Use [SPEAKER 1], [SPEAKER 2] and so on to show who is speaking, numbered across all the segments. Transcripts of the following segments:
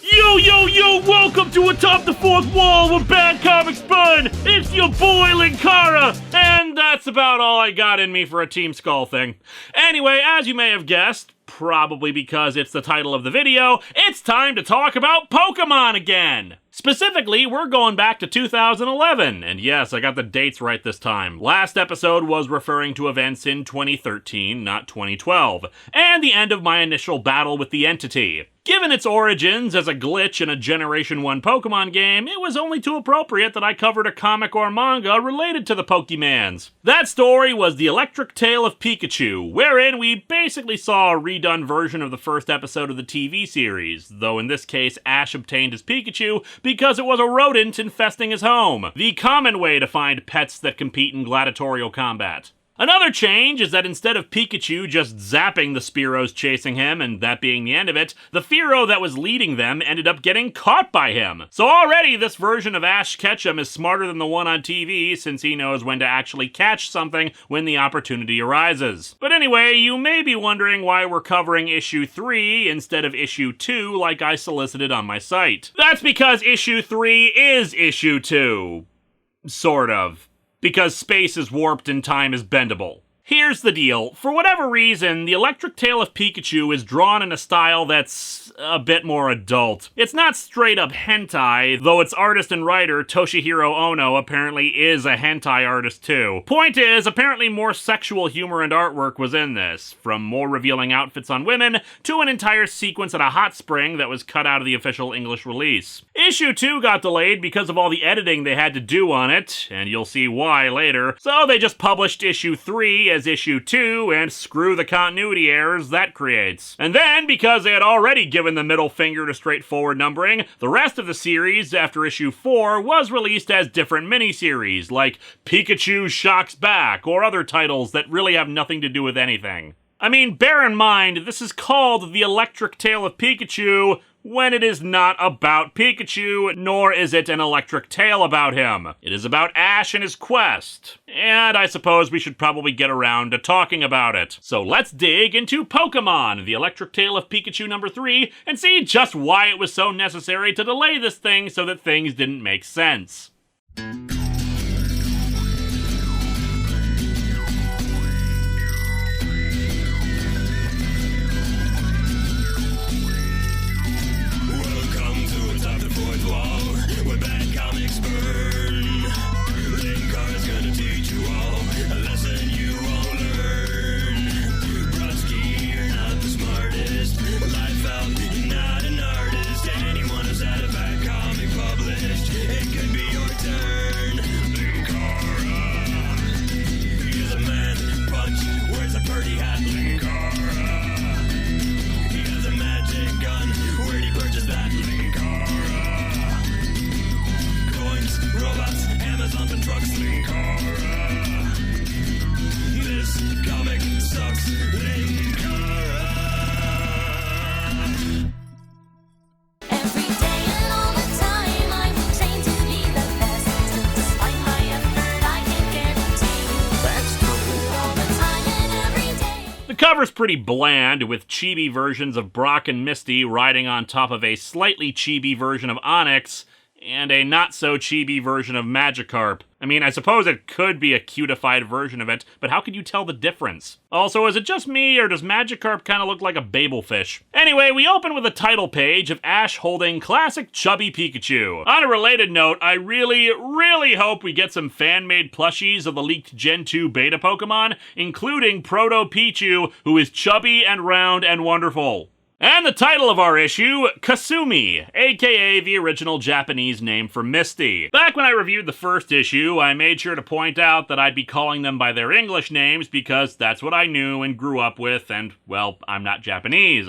[SPEAKER 1] Yo, welcome to Atop the Fourth Wall where bad comics burn! It's your boy Linkara! And that's about all I got in me for a Team Skull thing. Anyway, as you may have guessed, probably because it's the title of the video, it's time to talk about Pokémon again! Specifically, we're going back to 2011, and yes, I got the dates right this time. Last episode was referring to events in 2013, not 2012, and the end of my initial battle with the entity. Given its origins as a glitch in a Generation 1 Pokemon game, it was only too appropriate that I covered a comic or manga related to the Pokemans. That story was The Electric Tale of Pikachu, wherein we basically saw a redone version of the first episode of the TV series, though in this case Ash obtained his Pikachu because it was a rodent infesting his home, the common way to find pets that compete in gladiatorial combat. Another change is that instead of Pikachu just zapping the Spearows chasing him and that being the end of it, the Fearow that was leading them ended up getting caught by him. So already this version of Ash Ketchum is smarter than the one on TV since he knows when to actually catch something when the opportunity arises. But anyway, you may be wondering why we're covering issue 3 instead of issue 2 like I solicited on my site. That's because issue 3 is issue 2. Sort of. Because space is warped and time is bendable. Here's the deal. For whatever reason, The Electric Tale of Pikachu is drawn in a style that's a bit more adult. It's not straight up hentai, though its artist and writer, Toshihiro Ono, apparently is a hentai artist too. Point is, apparently more sexual humor and artwork was in this, from more revealing outfits on women to an entire sequence at a hot spring that was cut out of the official English release. Issue 2 got delayed because of all the editing they had to do on it, and you'll see why later, so they just published issue 3 as issue 2 and screw the continuity errors that creates. And then, because they had already given the middle finger to straightforward numbering, the rest of the series after issue 4 was released as different miniseries, like Pikachu Shocks Back, or other titles that really have nothing to do with anything. I mean, bear in mind, this is called The Electric Tale of Pikachu when it is not about Pikachu, nor is it an electric tale about him. It is about Ash and his quest. And I suppose we should probably get around to talking about it. So let's dig into Pokémon, The Electric Tale of Pikachu number 3, and see just why it was so necessary to delay this thing so that things didn't make sense. The cover's pretty bland, with chibi versions of Brock and Misty riding on top of a slightly chibi version of Onix, and a not-so-chibi version of Magikarp. I mean, I suppose it could be a cutified version of it, but how could you tell the difference? Also, is it just me, or does Magikarp kind of look like a babelfish? Anyway, we open with a title page of Ash holding classic chubby Pikachu. On a related note, I really hope we get some fan-made plushies of the leaked Gen 2 beta Pokemon, including Proto Pichu, who is chubby and round and wonderful. And the title of our issue, Kasumi, aka the original Japanese name for Misty. Back when I reviewed the first issue, I made sure to point out that I'd be calling them by their English names because that's what I knew and grew up with, and, well, I'm not Japanese.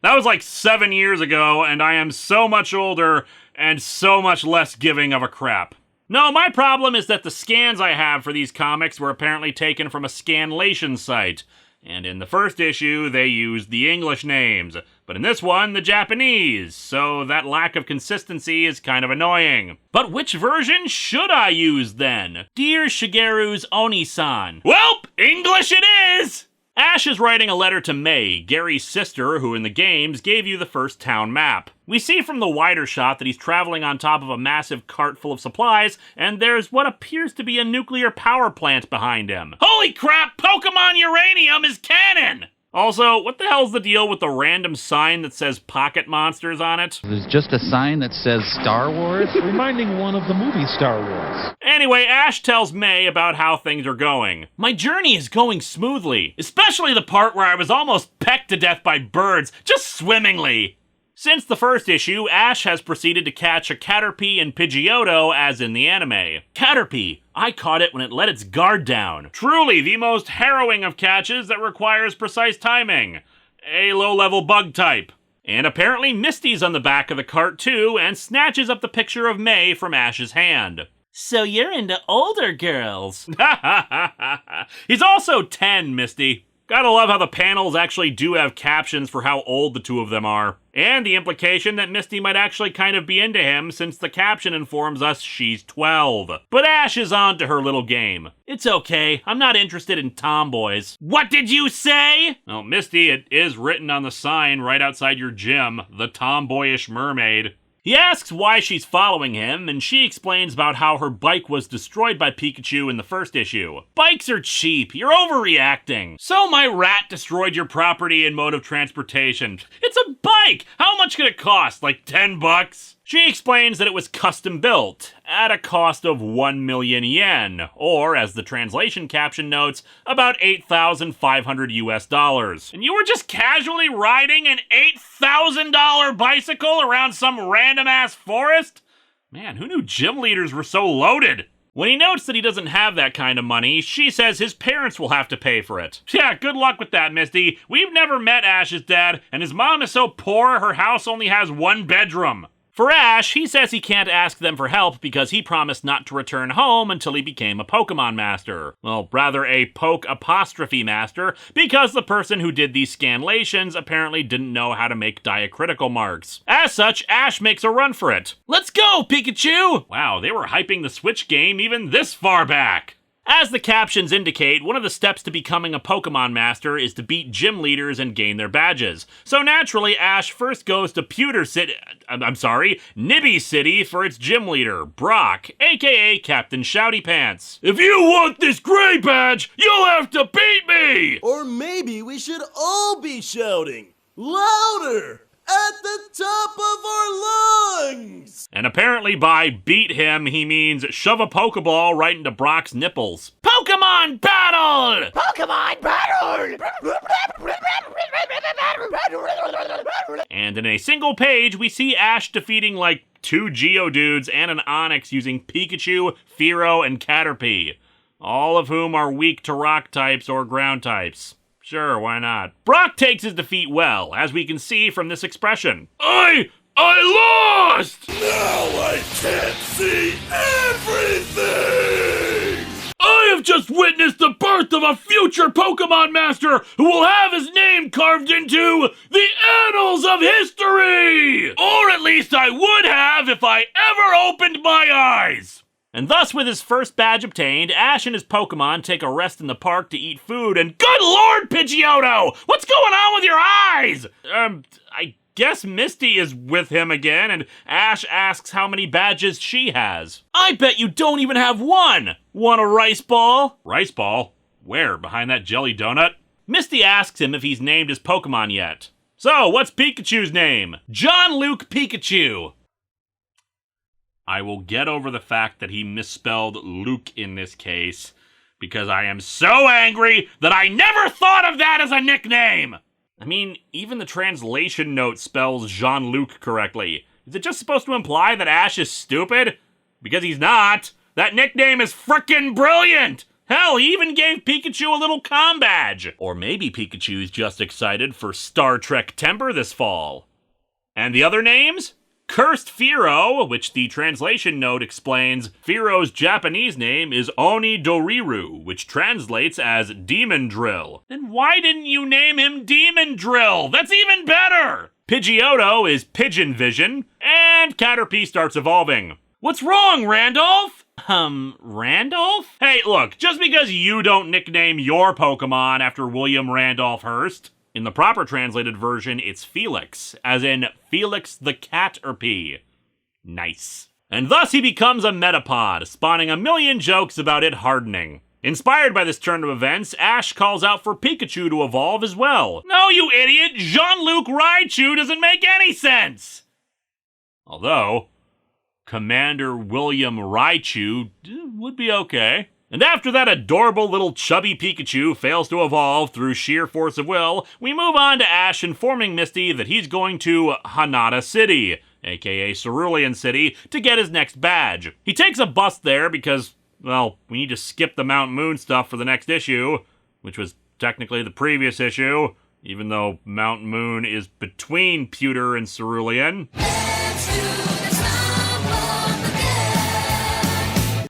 [SPEAKER 1] That was like 7 years ago, and I am so much older and so much less giving of a crap. No, my problem is that the scans I have for these comics were apparently taken from a scanlation site. And in the first issue, they used the English names, but in this one, the Japanese, so that lack of consistency is kind of annoying. But which version should I use then? Dear Shigeru's Oni-san. Welp, English it is! Ash is writing a letter to May, Gary's sister, who in the games gave you the first town map. We see from the wider shot that he's traveling on top of a massive cart full of supplies, and there's what appears to be a nuclear power plant behind him. Holy crap, Pokemon Uranium is canon! Also, what the hell's the deal with the random sign that says Pocket Monsters on it?
[SPEAKER 2] There's just a sign that says Star Wars, reminding one of the movie Star Wars.
[SPEAKER 1] Anyway, Ash tells May about how things are going. My journey is going smoothly, especially the part where I was almost pecked to death by birds, just swimmingly. Since the first issue, Ash has proceeded to catch a Caterpie and Pidgeotto as in the anime. Caterpie, I caught it when it let its guard down. Truly the most harrowing of catches that requires precise timing. A low-level bug type. And apparently Misty's on the back of the cart too and snatches up the picture of May from Ash's hand. So you're into older girls. He's also 10, Misty. Gotta love how the panels actually do have captions for how old the two of them are. And the implication that Misty might actually kind of be into him since the caption informs us she's 12. But Ash is on to her little game. It's okay, I'm not interested in tomboys. What did you say? Well, Misty, it is written on the sign right outside your gym, the tomboyish mermaid. He asks why she's following him, and she explains about how her bike was destroyed by Pikachu in the first issue. Bikes are cheap, you're overreacting. So my rat destroyed your property and mode of transportation. It's a bike! How much could it cost? Like 10 bucks? She explains that it was custom built, at a cost of 1 million yen, or, as the translation caption notes, about $8,500 US. And you were just casually riding an $8,000 bicycle around some random-ass forest? Man, who knew gym leaders were so loaded? When he notes that he doesn't have that kind of money, she says his parents will have to pay for it. Yeah, good luck with that, Misty. We've never met Ash's dad, and his mom is so poor her house only has 1 bedroom. For Ash, he says he can't ask them for help because he promised not to return home until he became a Pokemon master. Well, rather a poke-apostrophe master, because the person who did these scanlations apparently didn't know how to make diacritical marks. As such, Ash makes a run for it. Let's go, Pikachu! Wow, they were hyping the Switch game even this far back. As the captions indicate, one of the steps to becoming a Pokemon Master is to beat gym leaders and gain their badges. So naturally, Ash first goes to Nibby City for its gym leader, Brock, aka Captain Shouty Pants. If you want this gray badge, you'll have to beat me!
[SPEAKER 3] Or maybe we should all be shouting louder! At the top of our lungs!
[SPEAKER 1] And apparently by beat him, he means shove a Pokeball right into Brock's nipples. Pokemon battle!
[SPEAKER 3] Pokemon battle!
[SPEAKER 1] And in a single page, we see Ash defeating like 2 Geodudes and an Onix using Pikachu, Fearow, and Caterpie. All of whom are weak to rock types or ground types. Sure, why not? Brock takes his defeat well, as we can see from this expression. I lost!
[SPEAKER 3] Now I can't see everything!
[SPEAKER 1] I have just witnessed the birth of a future Pokemon Master who will have his name carved into the annals of history! Or at least I would have if I ever opened my eyes! And thus, with his first badge obtained, Ash and his Pokemon take a rest in the park to eat food, and good lord, Pidgeotto! What's going on with your eyes? I guess Misty is with him again, and Ash asks how many badges she has. I bet you don't even have one! Want a rice ball? Rice ball? Where? Behind that jelly donut? Misty asks him if he's named his Pokemon yet. So, what's Pikachu's name? John Luke Pikachu! I will get over the fact that he misspelled Luke in this case, because I am so angry that I never thought of that as a nickname! I mean, even the translation note spells Jean-Luc correctly. Is it just supposed to imply that Ash is stupid? Because he's not. That nickname is frickin' brilliant! Hell, he even gave Pikachu a little comm badge. Or maybe Pikachu's just excited for Star Trek Timber this fall. And the other names? Cursed Fearow, which the translation note explains Fearow's Japanese name is Oni Doriru, which translates as Demon Drill. Then why didn't you name him Demon Drill? That's even better! Pidgeotto is Pigeon Vision, and Caterpie starts evolving. What's wrong, Randolph? Randolph? Hey, look, just because you don't nickname your Pokemon after William Randolph Hearst, in the proper translated version, it's Felix, as in Felix the Caterpie. Nice. And thus he becomes a Metapod, spawning a million jokes about it hardening. Inspired by this turn of events, Ash calls out for Pikachu to evolve as well. No, you idiot! Jean-Luc Raichu doesn't make any sense! Although, Commander William Raichu would be okay. And after that adorable little chubby Pikachu fails to evolve through sheer force of will, we move on to Ash informing Misty that he's going to Hanada City, aka Cerulean City, to get his next badge. He takes a bus there because, well, we need to skip the Mount Moon stuff for the next issue, which was technically the previous issue, even though Mount Moon is between Pewter and Cerulean.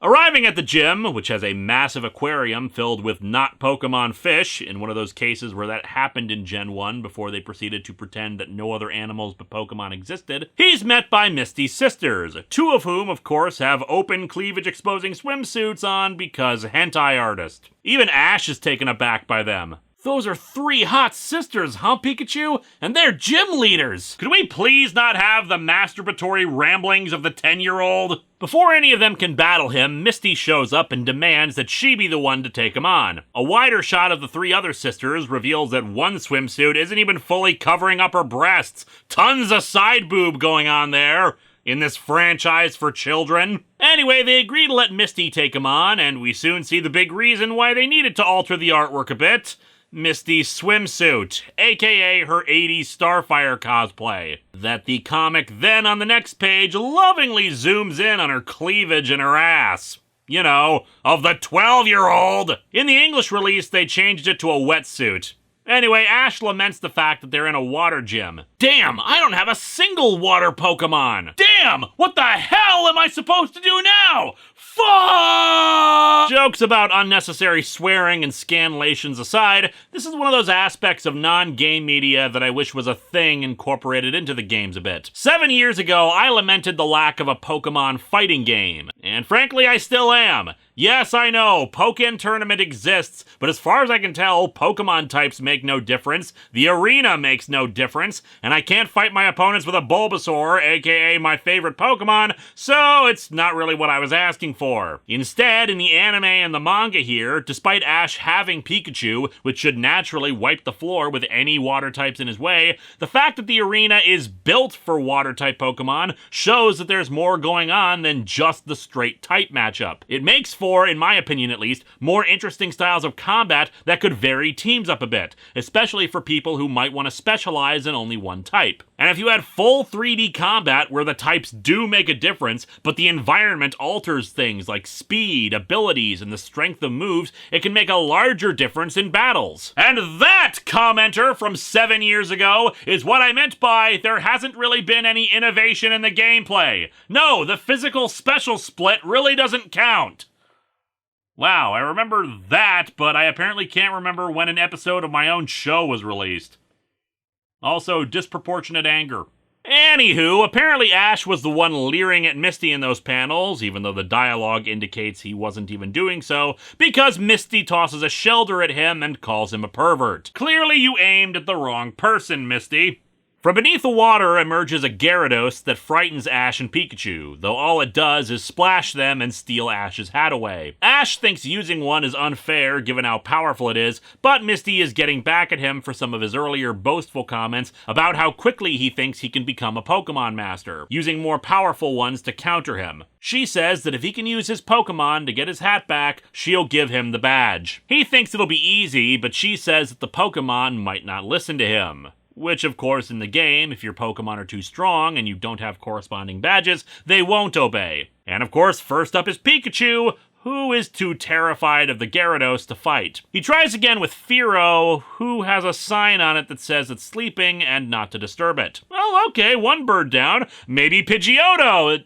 [SPEAKER 1] Arriving at the gym, which has a massive aquarium filled with not Pokemon fish, in one of those cases where that happened in Gen 1 before they proceeded to pretend that no other animals but Pokemon existed, he's met by Misty's sisters, two of whom, of course, have open cleavage-exposing swimsuits on because hentai artist. Even Ash is taken aback by them. Those are three hot sisters, huh, Pikachu? And they're gym leaders! Could we please not have the masturbatory ramblings of the 10-year-old? Before any of them can battle him, Misty shows up and demands that she be the one to take him on. A wider shot of the three other sisters reveals that one swimsuit isn't even fully covering up her breasts. Tons of side boob going on there in this franchise for children. Anyway, they agree to let Misty take him on, and we soon see the big reason why they needed to alter the artwork a bit. Misty's swimsuit, aka her 80s Starfire cosplay, that the comic then on the next page lovingly zooms in on her cleavage and her ass. You know, of the 12-year-old! In the English release, they changed it to a wetsuit. Anyway, Ash laments the fact that they're in a water gym. Damn, I don't have a single water Pokemon! Damn, what the hell am I supposed to do now? Fuck! Jokes about unnecessary swearing and scanlations aside, this is one of those aspects of non-game media that I wish was a thing incorporated into the games a bit. 7 years ago, I lamented the lack of a Pokemon fighting game. And frankly, I still am. Yes, I know, Pokken Tournament exists, but as far as I can tell, Pokemon types make no difference, the arena makes no difference, and I can't fight my opponents with a Bulbasaur, aka my favorite Pokemon, so it's not really what I was asking for. Instead, in the anime and the manga here, despite Ash having Pikachu, which should naturally wipe the floor with any water types in his way, the fact that the arena is built for water-type Pokemon shows that there's more going on than just the straight type matchup. It makes for, in my opinion at least, more interesting styles of combat that could vary teams up a bit, especially for people who might want to specialize in only one type. And if you had full 3D combat where the types do make a difference, but the environment alters things like speed, abilities, and the strength of moves, it can make a larger difference in battles. And that, commenter from 7 years ago, is what I meant by there hasn't really been any innovation in the gameplay. No, the physical special split really doesn't count. Wow, I remember that, but I apparently can't remember when an episode of my own show was released. Also, disproportionate anger. Anywho, apparently Ash was the one leering at Misty in those panels, even though the dialogue indicates he wasn't even doing so, because Misty tosses a shelter at him and calls him a pervert. Clearly you aimed at the wrong person, Misty. From beneath the water emerges a Gyarados that frightens Ash and Pikachu, though all it does is splash them and steal Ash's hat away. Ash thinks using one is unfair given how powerful it is, but Misty is getting back at him for some of his earlier boastful comments about how quickly he thinks he can become a Pokemon Master, using more powerful ones to counter him. She says that if he can use his Pokemon to get his hat back, she'll give him the badge. He thinks it'll be easy, but she says that the Pokemon might not listen to him. Which, of course, in the game, if your Pokemon are too strong and you don't have corresponding badges, they won't obey. And of course, first up is Pikachu, who is too terrified of the Gyarados to fight. He tries again with Fearow, who has a sign on it that says it's sleeping and not to disturb it. Well, okay, one bird down. Maybe Pidgeotto.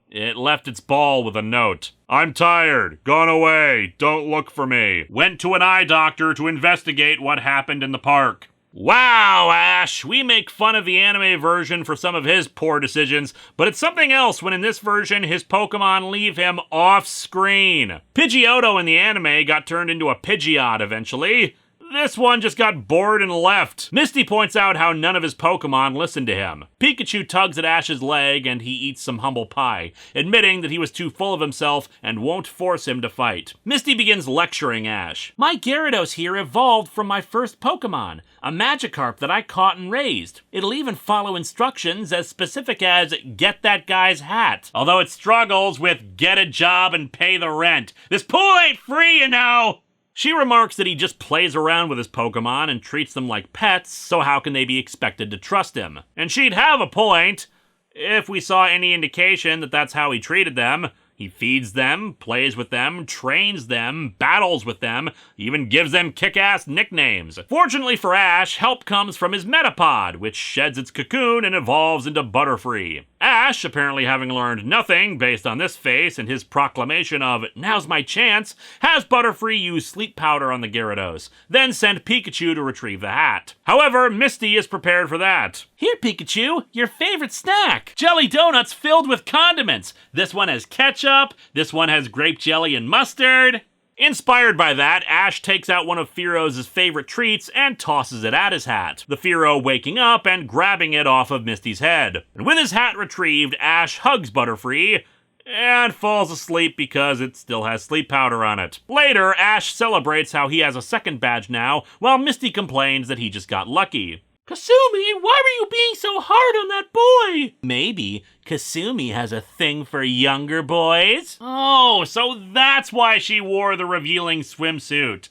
[SPEAKER 1] It left its ball with a note. I'm tired. Gone away. Don't look for me. Went to an eye doctor to investigate what happened in the park. Wow, Ash, we make fun of the anime version for some of his poor decisions, but it's something else when in this version his Pokemon leave him off-screen. Pidgeotto in the anime got turned into a Pidgeot eventually. This one just got bored and left. Misty points out how none of his Pokemon listened to him. Pikachu tugs at Ash's leg and he eats some humble pie, admitting that he was too full of himself and won't force him to fight. Misty begins lecturing Ash. My Gyarados here evolved from my first Pokemon, a Magikarp that I caught and raised. It'll even follow instructions as specific as get that guy's hat, although it struggles with get a job and pay the rent. This pool ain't free, you know! She remarks that he just plays around with his Pokemon and treats them like pets, so how can they be expected to trust him? And she'd have a point if we saw any indication that that's how he treated them. He feeds them, plays with them, trains them, battles with them, even gives them kick-ass nicknames. Fortunately for Ash, help comes from his Metapod, which sheds its cocoon and evolves into Butterfree. Ash, apparently having learned nothing based on this face and his proclamation of "now's my chance," has Butterfree use sleep powder on the Gyarados, then send Pikachu to retrieve the hat. However, Misty is prepared for that. Here, Pikachu, your favorite snack. Jelly donuts filled with condiments. This one has ketchup, this one has grape jelly and mustard. Inspired by that, Ash takes out one of Fearow's favorite treats and tosses it at his hat, the Fearow waking up and grabbing it off of Misty's head. And with his hat retrieved, Ash hugs Butterfree and falls asleep because it still has sleep powder on it. Later, Ash celebrates how he has a second badge now, while Misty complains that he just got lucky. Kasumi, why were you being so hard on that boy? Maybe Kasumi has a thing for younger boys? Oh, so that's why she wore the revealing swimsuit.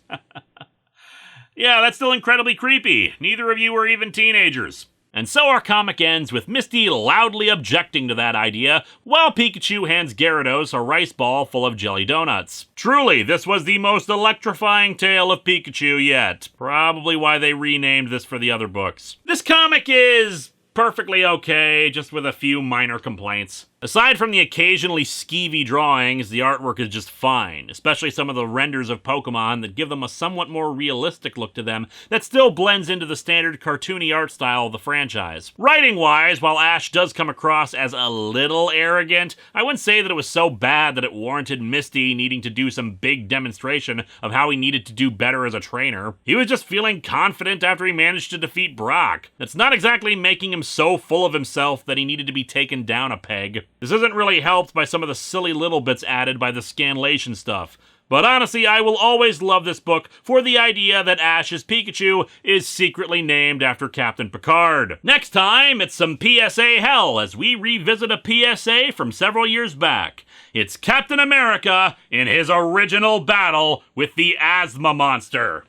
[SPEAKER 1] Yeah, that's still incredibly creepy. Neither of you were even teenagers. And so our comic ends with Misty loudly objecting to that idea, while Pikachu hands Gyarados a rice ball full of jelly donuts. Truly, this was the most electrifying tale of Pikachu yet. Probably why they renamed this for the other books. This comic is perfectly okay, just with a few minor complaints. Aside from the occasionally skeevy drawings, the artwork is just fine, especially some of the renders of Pokemon that give them a somewhat more realistic look to them that still blends into the standard cartoony art style of the franchise. Writing-wise, while Ash does come across as a little arrogant, I wouldn't say that it was so bad that it warranted Misty needing to do some big demonstration of how he needed to do better as a trainer. He was just feeling confident after he managed to defeat Brock. That's not exactly making him so full of himself that he needed to be taken down a peg. This isn't really helped by some of the silly little bits added by the scanlation stuff. But honestly, I will always love this book for the idea that Ash's Pikachu is secretly named after Captain Picard. Next time, it's some PSA hell as we revisit a PSA from several years back. It's Captain America in his original battle with the asthma monster.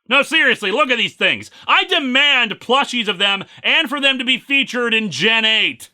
[SPEAKER 1] No, seriously, look at these things. I demand plushies of them and for them to be featured in Gen 8.